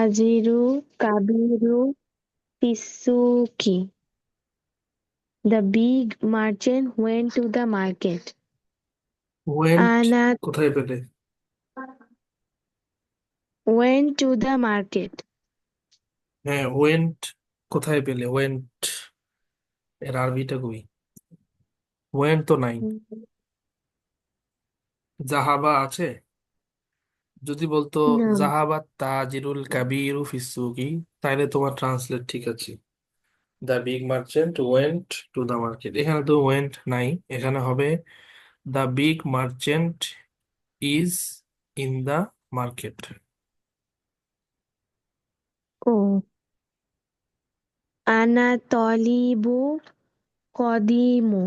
Attajiru Kabiru Fisuki. The big merchant went to the market. Went Anna কোথায় পেলে? went to the market. হ্যাঁ, went কোথায় পেলে? Went এর আরবিটা কই? ওয়েন্ট তো নাই। জাহাবা আছে? যদি বলতো No. জাহাবা তাজিরুল কাবিরু ফিসুকি, তাহলে তোমার ট্রান্সলেট ঠিক আছে। The big merchant went to the market, এখানে তো ওয়েন্ট নাই, এখানে হবে the big merchant is in the market. Oh. Ana Tolibu Kodimu.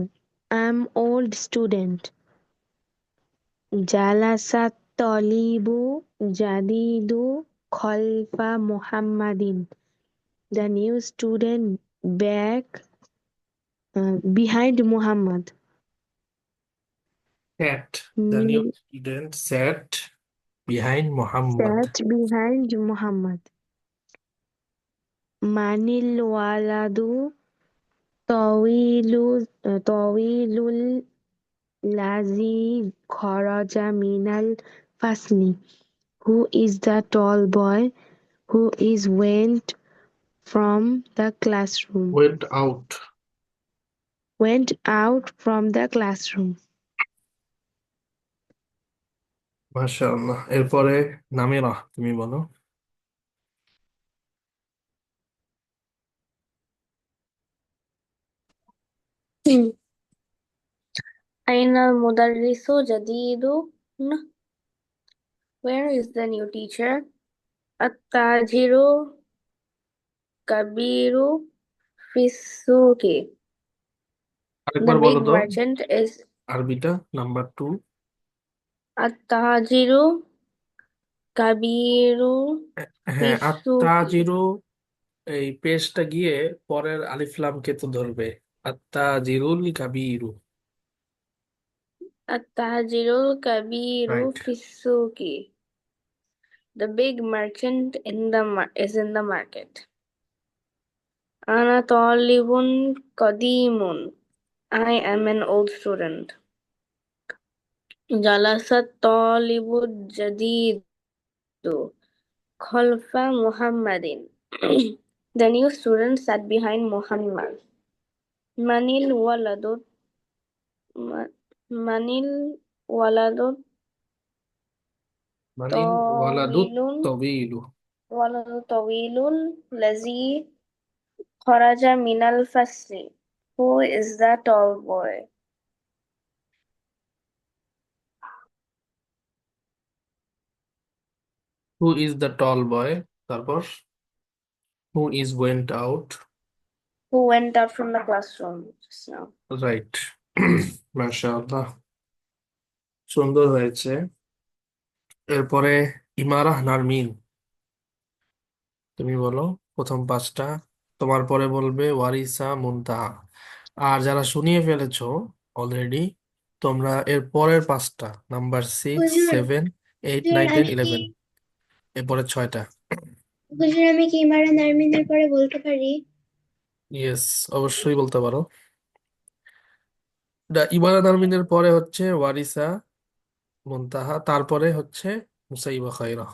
I'm old student. Jalasat Tolibu Jadidu Khalfa Muhammadin. The new student back behind Muhammad. Sat, the new New student sat behind Muhammad. sat behind Muhammad. Manil waladu tawilul lazi kharaja minal fasli. Who is the tall boy who is went from the classroom? Went out. Went out from the classroom. মাশাআল্লাহ, এরপরে নামিরা তুমি বলো। أين المدرس جديد؟ Where is the new teacher? التاجر كبير في السوق. The আরেকবার বলো big তো merchant is আরবিটা, number 2। التاجر كبير في হ্যাঁ, السوق. আত্তাজিরু, এই পেশটা গিয়ে পরের আলিফলামকে তো ধরবে। আত্তাজিরুল কাবিরু। التاجر الكبير right. في السوق. The big merchant is in the market. أنا طالب قديم. I am an old student. جلس الطالب الجديد خلف محمد. The new student sat behind Muhammad. من الولد من الولد মানিল ওয়ালাদুত طويل তবিলু। ولد طويل الذي خرج من الفصل. Who is the tall boy? Who is the tall boy, তারপর who is went out. Who went out from the classroom just now? Right. মাশাআল্লাহ, সুন্দর হয়েছে। এরপরে ইমারাহ নারমিন, তুমি বলো প্রথম 5টা, তোমার পরে বলবে ওয়ারিসা মুনতাহা। আর যারা শুনিয়ে ফেলেছো অলরেডি, তোমরা এর পরের 5টা, নাম্বার 6, হুজুর 7, 8, হুজুর 9, 10, আমি কি 11, এরপরে 6টা। হুজুর আমি কি ইমারান আরমিনের পরে বলতে পারি? ইয়েস, অবশ্যই বলতে পারো। ইমারাত আরমিনের পরে হচ্ছে ওয়ারিসা মুনতাহা, তারপরে হচ্ছে মুসাইবা খাইরা।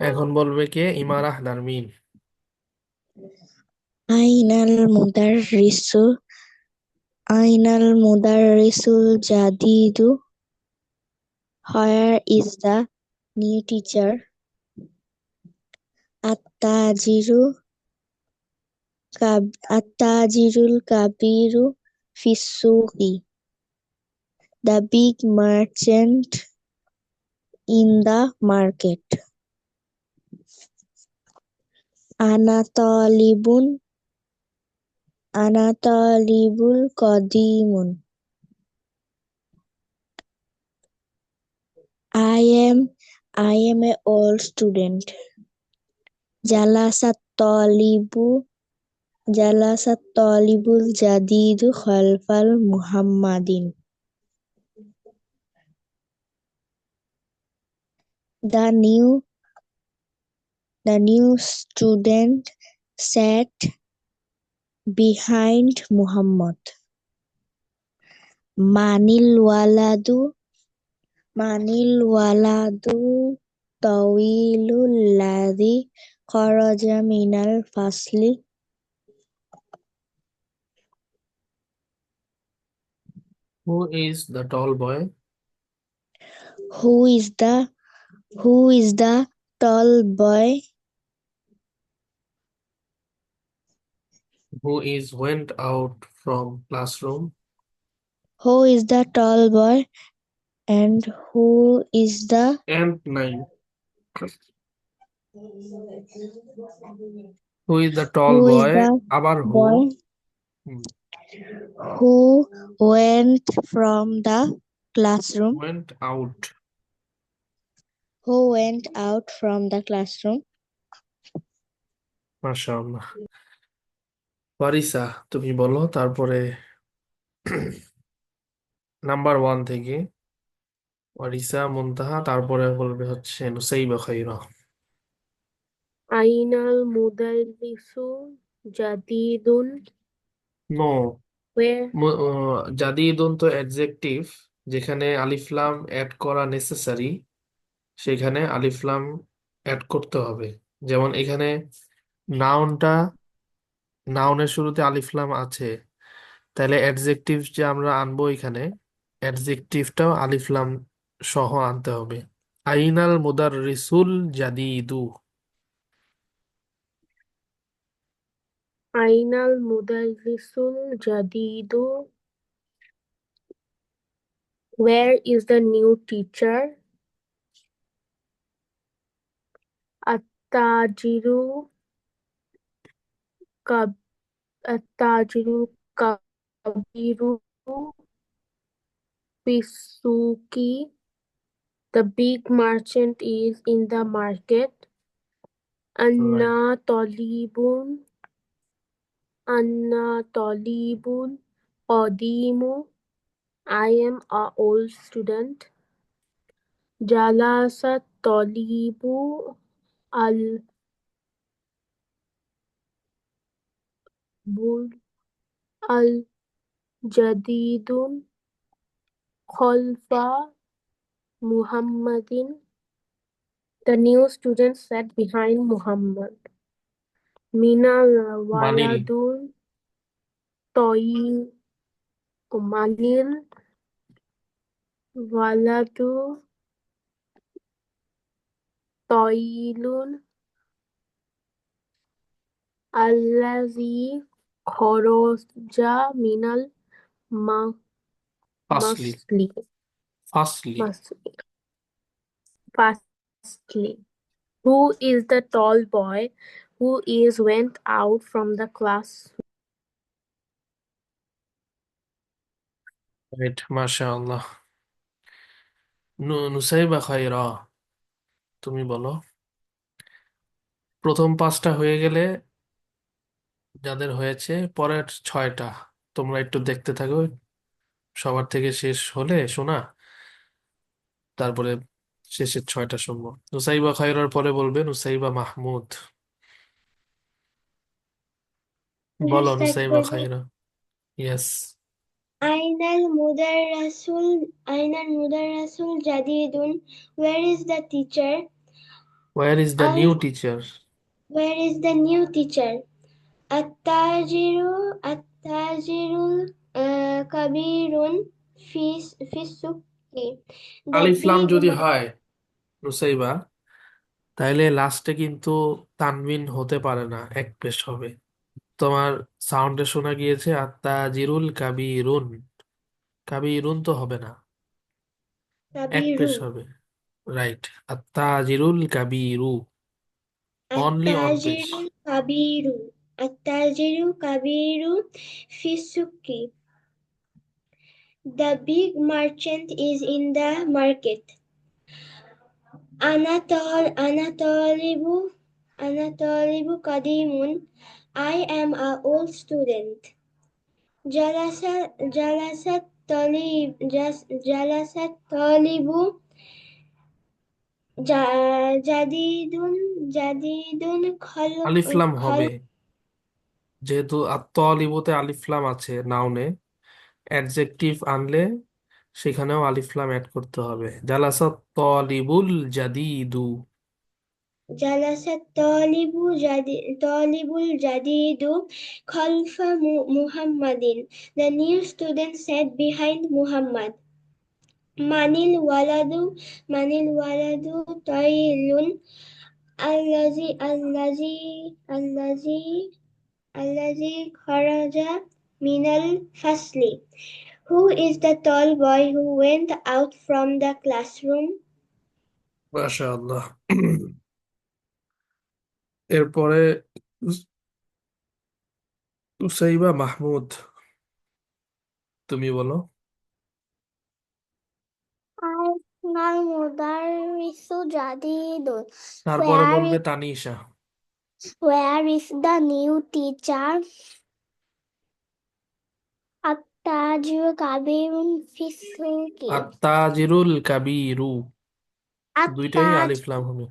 এখন বলবে কে? ইমারাহ নারমিন। Ainal মুদাররিসু Ainal মুদাররিসুল জাদিদু Where is the new teacher? আত্তাজিরু আত্তাজিরুল কাবিরু ফিসসুকি. The big merchant in the market. আনা তালিবুল কদিমুন. I am a old student. জালাসাত তালিবুল জাদিদু খালফাল মুহাম্মাদিন. The new student sat behind Muhammad. Manil waladu tawilul ladhi kharaja minal fasli. Who is the tall boy? Who is the tall boy? Who is went out from classroom? Who is the tall boy? And who is the And 9. Who is the tall who is boy? the আবার who? boy Hmm. who went from the classroom? Went out. Who went out from the classroom? মাশাআল্লাহ। ফারিসা, তুমি বলো তারপরে number 1 থেকে ফারিসা মুনতাহা, তারপরে বলবে হচ্ছে Nusaiba খাইরা। أين المدرس جديد no, where জাদিদুন তো অ্যাডজেক্টিভ, যেখানে আলিফলাম অ্যাড করা নেসেসারি সেখানে আলিফলাম অ্যাড করতে হবে। যেমন এখানে নাউনটা, নাউনের শুরুতে আলিফলাম আছে, তাহলে অ্যাডজেক্টিভ যে আমরা আনবো এখানে, অ্যাডজেক্টিভটাও আলিফলাম সহ আনতে হবে। Ainal মুদাররিসুল জাদিদু। أين المدرس الجديد where is the new teacher التاجر كب التاجر كبير في السوق the big merchant is in the market right. أنا طالب قديم I am a old student جلس الطالب الجديد خلف محمد the new student sat behind Muhammad من মানিল الولد طويل من الولد طويل الذي خرج من ফাসলি ফাসলি Firstly, who is the tall boy who is went out from the class? Right, মাশাআল্লাহ। নুসাইবা খাইরা, তুমি বলো। প্রথম 5টা হয়ে গেলে, যাদের হয়েছে পরের 6টা তোমরা একটু দেখতে থাকো, সবার থেকে শেষ হলে শোনা, তারপরে শেষের 6টা শুনবো। নুসাইবা খাইরার পরে বলবে নুসাইবা মাহমুদ। বলো Start নুসাইবা করবে। খাইরা। Yes. أين المدرس الجديد? Where is the teacher? Where is the new teacher? Where is the new teacher? التاجر كبير في السوق. The আলিফলাম big যদি হয় নুসাইবা, তাইলে লাস্টে কিন্তু তানবিন হতে পারে না, এক পেশ হবে। তোমার সাউন্ডে শোনা গিয়েছে আত্তাজিরুল কাবিরুন, কাবিরুন তো হবে না, এক পেশ كبير হবে। রাইট, আত্তাজিরুল কাবিরু, অনলি অন পেশ। التاجر كبير في السوق. The big merchant is in the market. أنا طالب قديم. I am an old student. جلس الطالب জাদিদুন জাদিদুন আলিফ লাম খল হবে, যেহেতু আত-তালিবুতে আলিফ লাম আছে নাউনে, অ্যাডজেক্টিভ আনলে সেখানেও আলিফ লাম অ্যাড করতে হবে। জালাসাত তালিবুল জাদিদু। জালাসাত তালিবুল জাদিদু খলফা মুহাম্মাদিন. The new student sat behind Muhammad. মানিল ওয়ালাদু মানিল ওয়ালাদু তাইলুন আল্লাজি আল্লাজি আল্লাজি আল্লাজি খরাজা মিনাল ফাসলি. Who is the tall boy who went out from the classroom? মাশাআল্লাহ। এরপরে উসাইবা মাহমুদ, তুমি বলো। Arsenal Mudarrisu Jadidun. তারপরে Where বলবে is Tanisha. where is the new teacher? Attajir Kabirun Fisuki. আত-তাজিরুল কাবীরু, দুইটাই Attaj আলিফ লাম হবে।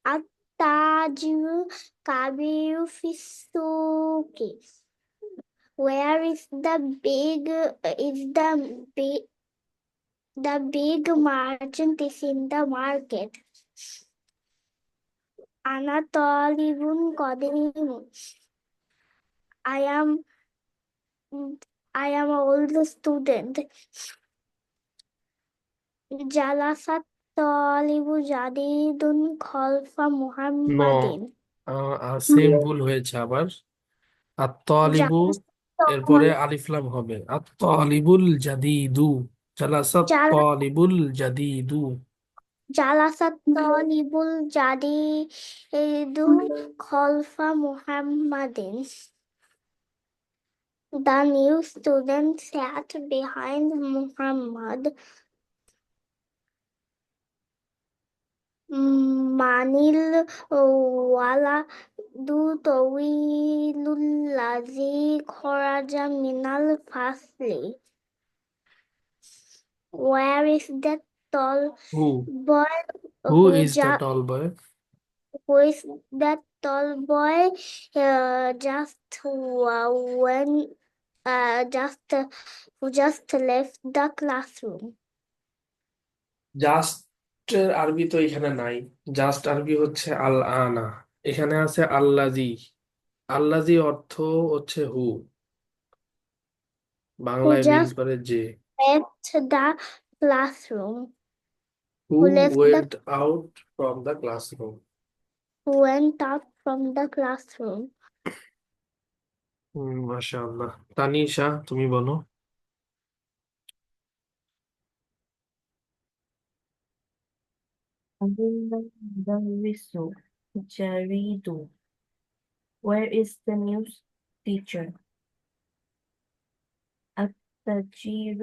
Attajir Kabiru Fisuki. Where is the big merchant is in the market? Ana Talibun Qadimun. I am an old student. Jalasat Talibu Jadidun Khalfa no, Muhammadin. Same ভুল হয়েছে আবার। আত-তালিবু এরপরে Jalasat আলিফ লাম হবে। আত-তালিবুল জাদিদু, জালাসাত তালিবুল জাদিদু। Jalasat Talibul Jadidun Khalfa Muhammadin. The new student sat behind Muhammad. Manil wala du tawilul lazi kharaja minal fasli. Where is that tall who boy who who is the tall boy? who is that tall boy when who just left the classroom? Just আরবি তো এখানে নাই। Just আরবি হচ্ছে আল আনা, এখানে আছে আল্লাজি। আল্লাজি অর্থ হচ্ছে হু, Who বাংলায় মিন just করে যে। left the classroom? Who Who left the went out from the classroom. who went out from the classroom? মাশাআল্লাহ। তানিশা, তুমি বলো। أظن المدرس جريد. Where is the new teacher? التاجر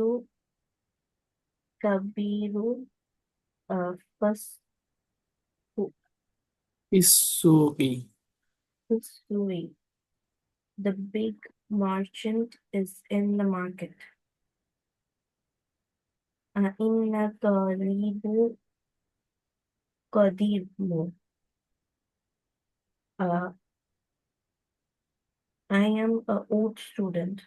كبير فسوي. ইসুকি। The big merchant is in the market. أين طالب قديم. I am an old student.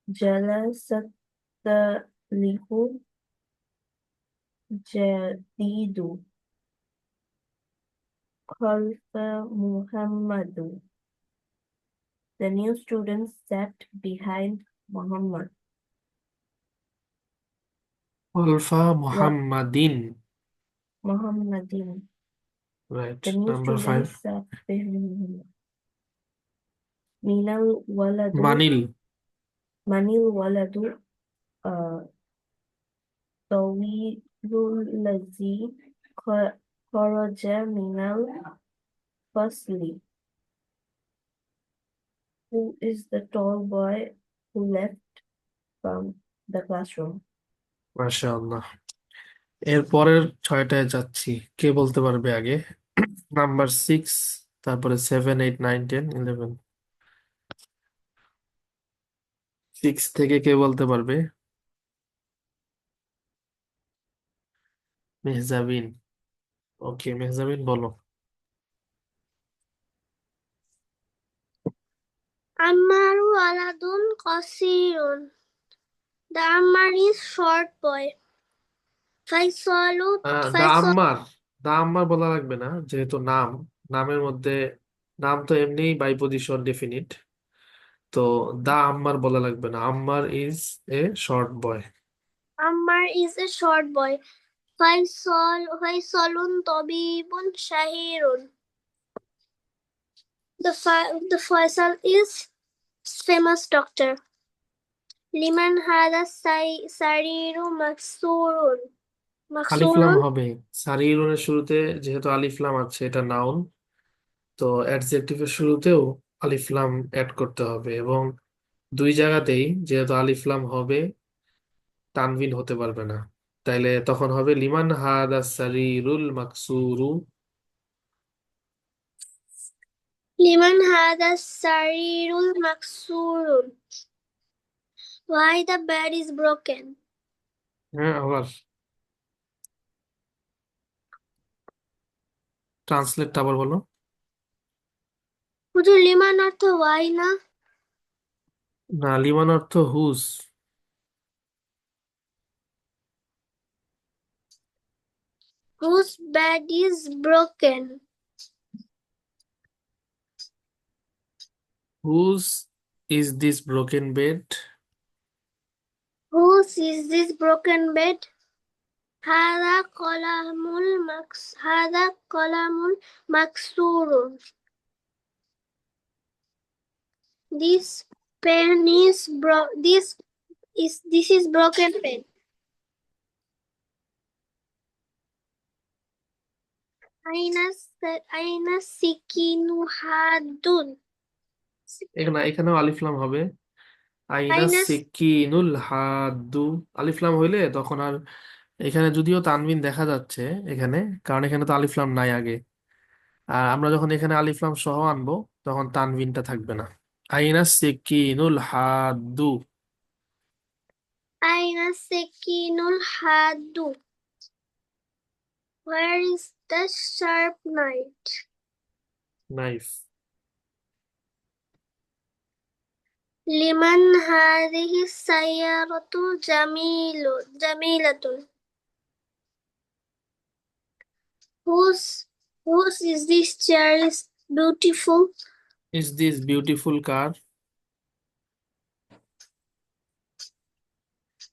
جلس الطالب جديد خلف محمد. The new student sat behind Muhammad. খলফা মুহাম্মাদিন। Muhammadin. Right, The new number student 5। sat behind Muhammad. Minal waladu. মানিল। Manil waladu tawilul lazi kharaja minal fasli. Who is the tall boy who left from the classroom? মাশাআল্লাহ। এর পরের 6টায় যাচ্ছি, কে বলতে পারবে আগে? Number 6, তারপরে 7, 8, 9, 10, 11। 6 থেকে কে বলতে পারবে? মেহজাবিন। ওকে, মেহজাবিন বলো। Ammaru waladun qasirun. The Ammar is short boy. Faisalu the Faisal আম্মার, দা আম্মার বলা লাগবে না, যেহেতু নাম, নামের মধ্যে নাম তো এমনি বাই পজিশন ডেফিনিট, তো দা আম্মার বলা লাগবে না। আম্মার is a short boy. Ammar is a short boy. Faisalun tabibun shahirun. The Faisal is famous doctor. Liman hada sariru আলিফলাম maksurun. হবে সারিরুনের শুরুতে, যেহেতু আলিফলাম আছে, এটা নাউন, তো অ্যাডজেক্টিভের শুরুতেও আলিফলাম অ্যাড করতে হবে, এবং দুই জায়গাতেই যেহেতু আলিফলাম হবে, তানভিন হতে পারবে না। তাইলে তখন হবে লিমান হাদা সারিরুল মাকসুরু। Liman hada sarirul maksurun. Why the bed is broken? হ্যাঁ, আবার ট্রান্সলেটটা আবার বলো। হুজুর লিমান অর্থ why না? না, লিমান অর্থ whose. Whose bed is broken? Whose is this broken bed? Whose is this broken bed? هذا قلم مكسور. This pen is this is broken pen. أين السكين حاد. এখানেও আলিফলাম হবে। আইনা أين সিকিনুল হাদু। আলিফলাম হইলে তখন আর, এখানে যদিও তানবিন দেখা যাচ্ছে এখানে, কারণ এখানে তো আলিফলাম নাই আগে, আর আমরা যখন এখানে আলিফলাম সহ আনবো তখন তানবিনটা থাকবে না। আইনা সিকিনুল হাদু। أين السكين الحاد. Where is the sharp knife? Knife. لمن هذه السيارة جميلة. Whose is this chair is beautiful? Is this beautiful কার?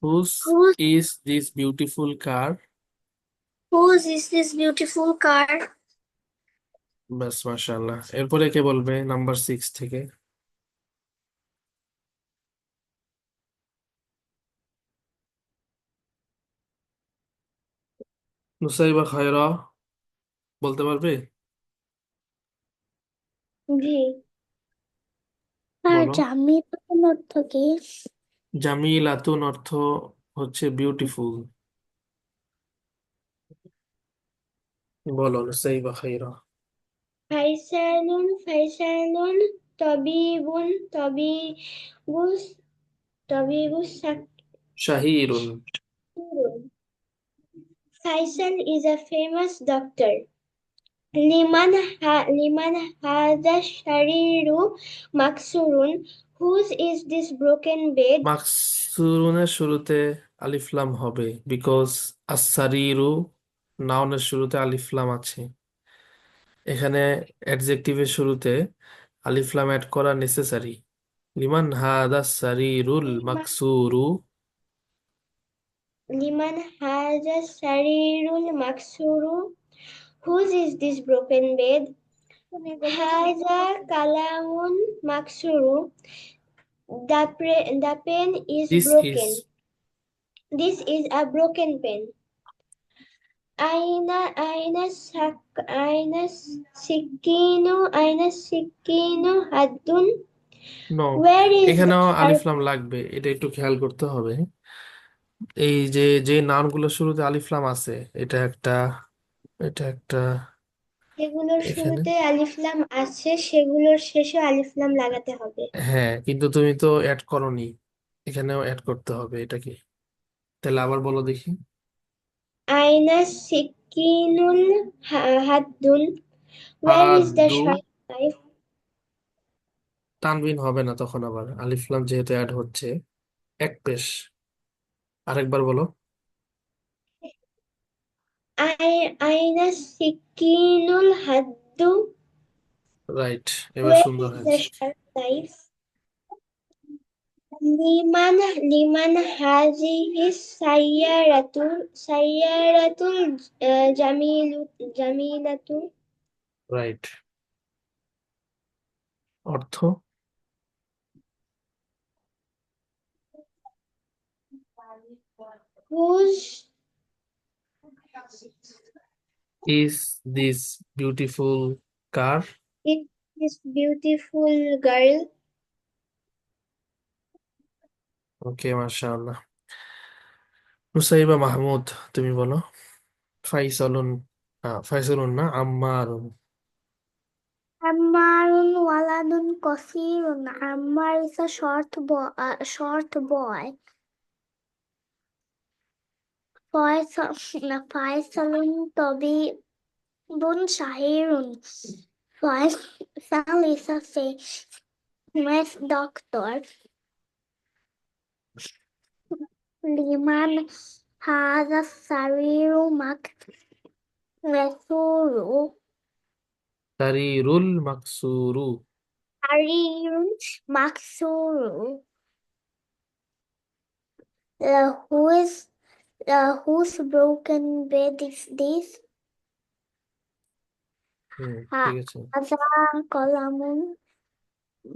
Whose Whose is this beautiful কার? whose is this beautiful car? ব্যাস, মাশাআল্লাহ। এরপরে কে বলবে নাম্বার 6 থেকে? নুসাইবা খায়রা বলতে পারবে? জি। আর বলো। জামিলাতুন অর্থ কি? জামিলাতুন অর্থ হচ্ছে বিউটিফুল। বলো Nusaiba খায়রা। ফাইসালুন তবিবুন তবিবুস তবিবুস শাহিরুন। Sakirun. Faisal is a famous doctor. Liman hadha shariru maksurun. Whose is this broken bed? মাকসুরুনের শুরুতে আলিফলাম হবে, বিকজ আসারিরু নাউনের শুরুতে আলিফলাম আছে। এখানে অ্যাডজেক্টিভের শুরুতে আলিফলাম অ্যাড করা নেসেসারি। লিমান হাদা সারিরুল মাকসুরু। Liman hadha sharirul maksuru. Whose is this broken bed? Hadha kalamun maksuru. The pen is this is. broken. This is a broken pen. Aina sikinu haddun. No, Where is the এখানেও sharp? আলিফলাম লাগবে, এটা একটু খেয়াল করতে হবে। এই যে যে নাউনগুলোর শুরুতে আলিফলাম আছে, এটা একটা, এটা একটা, যেগুলোর এখানে, শুরুতে আলিফ লাম আছে সেগুলোর শেষে আলিফ লাম লাগাতে হবে। হ্যাঁ, কিন্তু তুমি তো অ্যাড করোনি, এখানেও অ্যাড করতে হবে। এটা কি? তাহলে আবার বলো দেখি। Aina sikinul haddun? Where is the হাদ্দু sharp knife? তানবিন হবে না তখন, আবার আলিফ লাম যেহেতু অ্যাড হচ্ছে এক পেশ। আরেকবার বলো। Aina sikinul haddu? রাইট, এবার Where সুন্দর is the হয়েছে। sharp knife? Liman hazihi sayyaratul jamilatu? Right. অর্থ Whose is this beautiful car? is this beautiful girl? ওকে, মাশাআল্লাহ। নুসাইবা মাহমুদ, তুমি বলো। ফাইসালুন, ফাইসালুন না, আম্মারুন। Ammarun waladun qasirun. Ammar is a short boy. Faisalun tabibun shahirun. Faisal is a famous doctor. Liman hadha sariru maksuru. তারিরুল মাকসুরু। Sarirun maksuru. Whose broken bed is this? ঠিক আছে। Hadha kolamun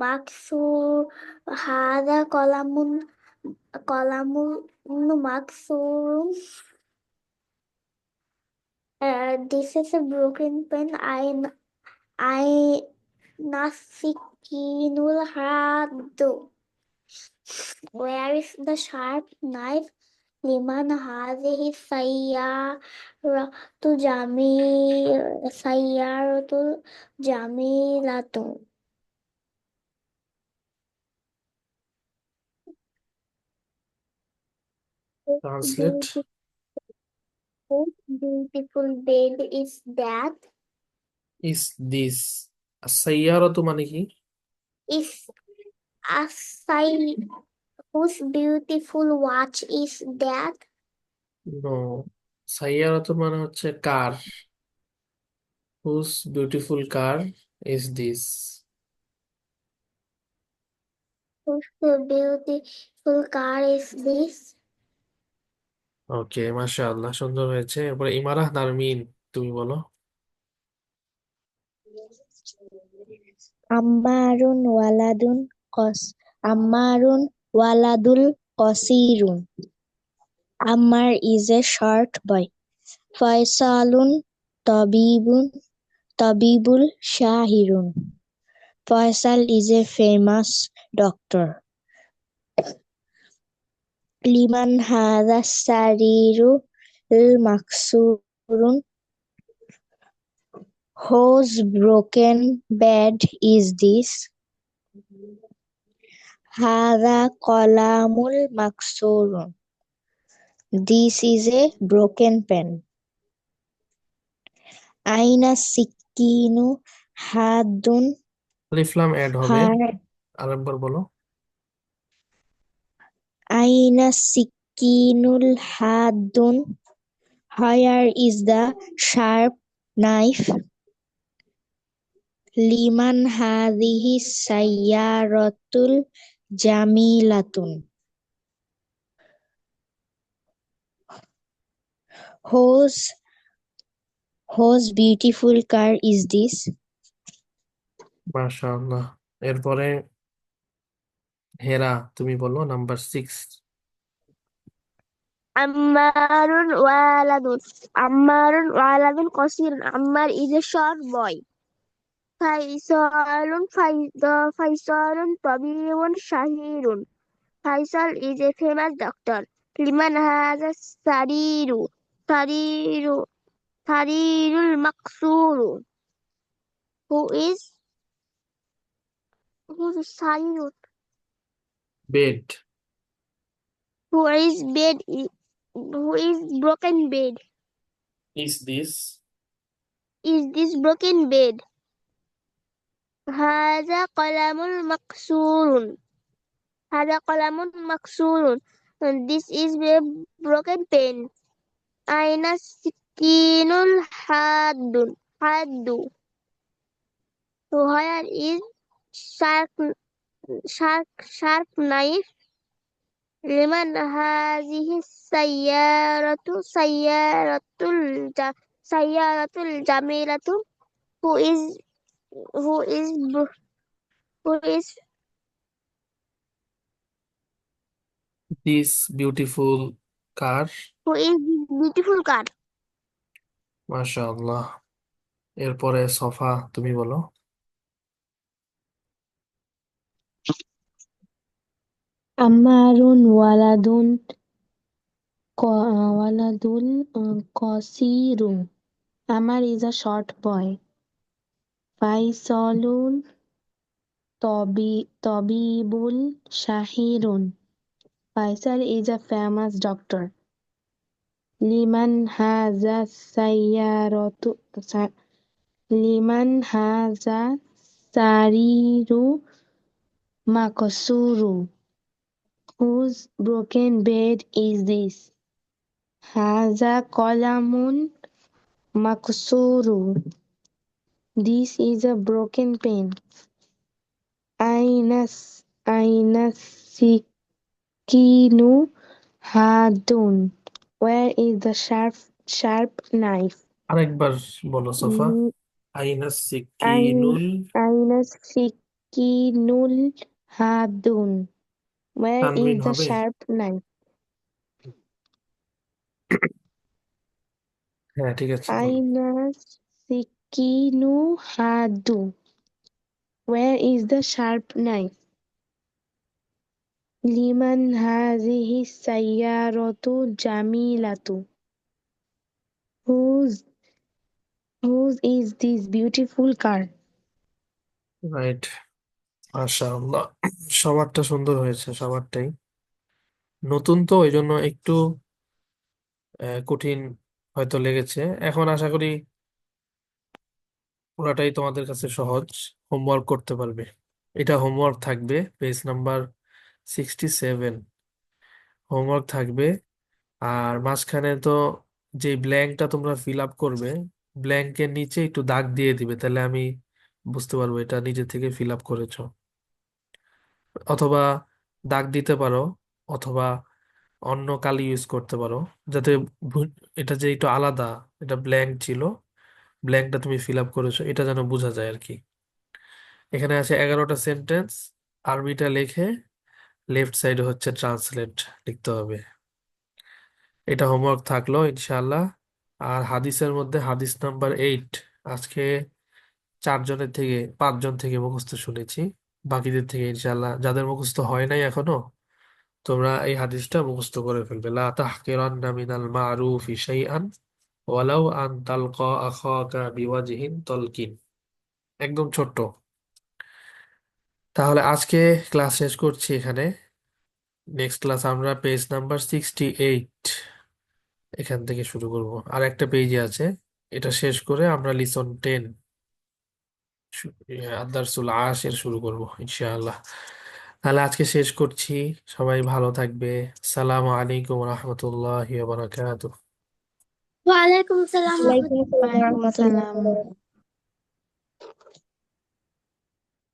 maksur. Hadha kolamun maksurun. This is a broken pen. I nasikinul hadu. Where is the sharp knife? Liman hadhihi sayyaratul jamilatu. Translate. Whose beautiful bed is that? Is this, সাইয়ারাতু মানে কি? Is a whose beautiful watch is that? No, সাইয়ারাতু মানে হচ্ছে car. Whose beautiful car is this. Whose beautiful car is this? Okay, মাশাআল্লাহ, সুন্দর হয়েছে। এরপরে ইমারাহ নারমিন, তুমি বলো। Ammarun waladul qasirun. Ammar is a short boy. Faisalun tabibul shahirun. Faisal is a famous doctor. Liman hadha sariru maksurun. Whose broken bed is this? Hadha qalamul maksurun. This is a broken pen. Aina sikinu haddun. আলিফ লাম add হবে, Har- আরেকবার বলো। Aina sikinul haddun. Where is the sharp knife? Liman hadhihi sayyaratul jamilatun. Whose beautiful car is this? মাশাআল্লাহ। এরপরে হেরা, তুমি বলো number 6। Ammarun waladun qasirun. Ammar is a short boy. Faisalun tabibun shahirun. Faisal is a famous doctor. Liman has a sariru sarirul maksuru. Who is Sariru? Bed. Who is broken bed? Is this? Is this broken bed? هذا قلم مكسور. هذا قلم مكسور. And this is a broken pen. أين السكين الحاد؟ حاد. Where is sharp knife? لمن هذه سيارة الجميلة. Who is who is who is This beautiful car. who is this beautiful car? মাশাআল্লাহ। এরপরে sofa তুমি বলো। আম্মারুন ওয়ালাদুল কসিরুন। Ammar is a short boy. Faisalun Tabibul Shahirun. Faisal is a famous doctor. Liman haza sayyaratu Liman haza sariru makasuru. Whose broken bed is this? Haza qalamun maksuru. This is a broken pen. Aina sikinu hadun. Where is the sharp knife? আরেকবার বলো sofa. Mm, আইনা Ain- সিকিনুল। Aina sikinul hadun. Where is তানবিন the হবে? sharp knife? হ্যাঁ ঠিক আছে বলো। Aina sikinu hadu. Where is the sharp knife? Liman hazihi sayyaratu jamilatu. Whose is this beautiful car? Right, মাশাআল্লাহ। সবারটা সুন্দর হয়েছে, সবারটাই। নতুন তো ওই জন্য একটু কঠিন হয়তো লেগেছে। এখন আশা করি পুরাটাই তোমাদের কাছে সহজ, হোমওয়ার্ক করতে পারবে। এটা হোমওয়ার্ক থাকবে, পেজ নাম্বার 67 হোমওয়ার্ক থাকবে। আর মাঝখানে তো যে ব্ল্যাঙ্কটা তোমরা ফিল আপ করবে, ব্ল্যাঙ্কের নিচে একটু দাগ দিয়ে দিবে, তাহলে আমি বুঝতে পারবো এটা নিজে থেকে ফিল আপ করেছো। অথবা দাগ দিতে পারো, অথবা অন্য কালি ইউজ করতে পারো, যাতে এটা যে একটু আলাদা, এটা ব্ল্যাঙ্ক ছিল, ব্ল্যাঙ্কটা তুমি ফিল আপ করেছো, এটা যেন বোঝা যায় আর কি। এখানে আছে 11টা সেন্টেন্স, আরবিটা লিখে লেফট সাইডে হচ্ছে ট্রান্সলেট লিখতে হবে। এটা হোমওয়ার্ক থাকলো ইনশাআল্লাহ। আর হাদিসের মধ্যে হাদিস নাম্বার 8 আজকে 5জন থেকে মুখস্থ শুনেছি। বাকিদের থেকে ইনশাআল্লাহ, যাদের মুখস্থ হয় নাই এখনো, তোমরা এই হাদিসটা মুখস্থ করে ফেলবে। লা তাহকিরান্না মিনাল মারুফি শাইআন ওয়ালাউ আন তালকা আখাকা বিওয়াজহিন তলকিন। একদম ছোট্ট। তাহলে আজকে ক্লাস শেষ করছি এখানে। নেক্সট ক্লাস আমরা পেজ নাম্বার 68 এখান থেকে শুরু করব। আর একটা পেজে আছে, এটা শেষ করে আমরা লিসন 10 আদারসুল আশের শুরু করব ইনশাআল্লাহ। তাহলে আজকে শেষ করছি, সবাই ভালো থাকবে। আসসালামু আলাইকুম রহমতুল্লাহি ওয়া বারাকাতুহু। ওয়ালাইকুম আসসালাম ওয়ালাইকুম আসসালাম ওয়ালাইকুম রহমতুল্লাহ। আসসালাম।